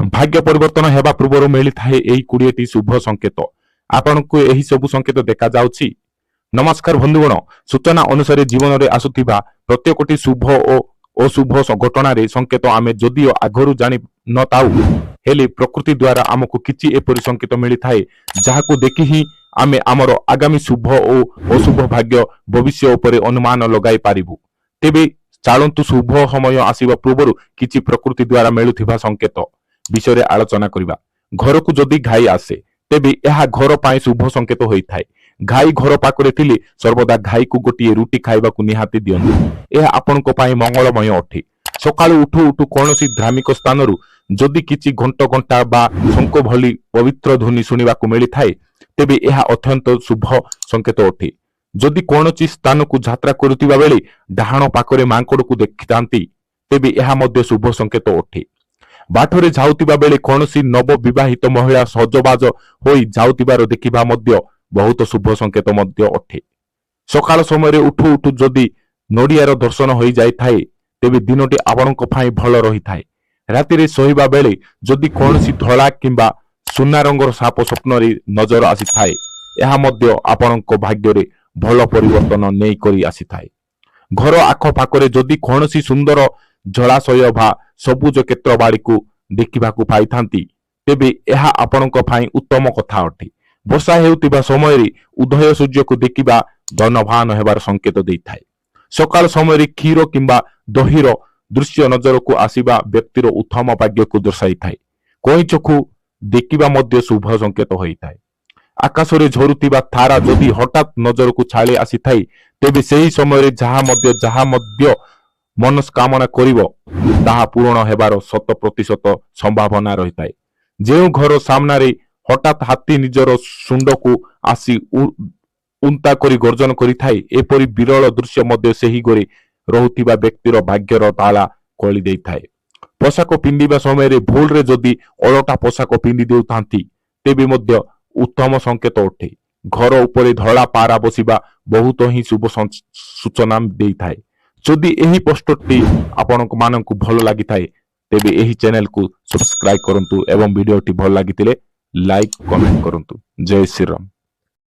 भाग्य परिवर्तन हेबा पूर्व मिली थाए 20टी शुभ संकेत। आपनको यही सब संकेत देखा जाउछि। नमस्कार बंधुगण, सूचना अनुसार जीवन में आसुथिबा प्रत्येकटी शुभ और अशुभ घटना रे संकेत आमे जदिओ आगरु जानि न ताउ हेले प्रकृति द्वारा आमको किछि एपरि संकेत मिली थाए जहाको देखि ही आमे आमर आगामी शुभ और अशुभ भाग्य भविष्य उपरे अनुमान लगाई पारिबु। तेबे चालंतु शुभ समय आसीबा पूर्व किछि प्रकृति द्वारा मिलुथिबा संकेत विषय रे आलोचना करिबा। घर को जदि घाई आसे तेबे यह घर पाए शुभ संकेत होई थाए। घाई घर पाखरे थिले सर्वदा घाई को गोटे रुटी खाइबाकू निहाती दियंतु। यह आपनको पाए मंगलमय अटे। सकाळु उठु उठु कोनोसी धार्मिक स्थानरु जदि किछि घंट घंटा बा शंख भली पवित्र ध्वनि सुनिबाकू मिली थाए तेबे यह अत्यंत शुभ संकेत अटे। जदि कोनोसी स्थान को यात्रा करुतिबा बेले डाहाण पाखरे मांकड़ को देखितांती तेबे यह मध्य शुभ संकेत अटे। बाटरे जाउतिबा बेले कोनोसी नव विवाहित महिला सजबाज होई जाउतिबार देखिबा मध्य बहुत शुभ संकेत मध्य अटे। सकाळ समय उठु उठु जदि नडियार दर्शन होई जाय थाए तेबे दिनटी आपणक फाई भल रही थाए। राति रे सोइबा बेले जदि कोनोसी धला किंबा सुना रंगर साप स्वप्न रे नजर आसी थाए यह मध्य आपणक भाग्य रे भल परिवर्तन नेई करी आसी थाए। घर आख पाखरे जदि कोनोसी सुंदर जलाशय भा सबुज क्षेत्र बाड़ी को देखिबाकू पाइथांती तेबे यह आपणक फाई उत्तम कथा अटे। वर्षा हेउतिबा समय रे उदय सूर्य को देखिबा धनवान हेबार संकेत देइथाए। सकाळ समय रे क्षीर किंबा दहीर दृश्य नजर को आसीबा व्यक्तिर उत्तम भाग्य को दर्शाई थाए। कोई चखु देखिबा मध्य शुभ संकेत होइथाए। आकाश रे झरुतिबा तारा जदि हठात नजर को छाड़ी आसी थाए तेबे सेही समय रे जहा मध्य मनस्कामना करिवो ताहा पूर्ण हेबार 100% संभावना रही थाए। जेउ घर सामना रे हठात हाथी निजर सुंड को आसी उंता करी गर्जन करी थाए एपरि विरल दृश्य मध्य सेही घरे रहुतिबा व्यक्तिर भाग्यर ताला खोली देई थाए। पोशाक पिंदिबा समय रे भूल रे जदि अलटा पोशाक पिंदी देउथांती तेबे मध्य उत्तम संकेत अटे। घर उपरे धला पारा बसिबा बहुत ही शुभ सूचना देई थाए। जदि एही पोस्टरटी आपनक मानकु भल लागि थाए तेबे एही चैनल को सब्सक्राइब करंतु एवं वीडियोटी भल लागितिले लाइक कमेंट करंतु। जय श्री राम।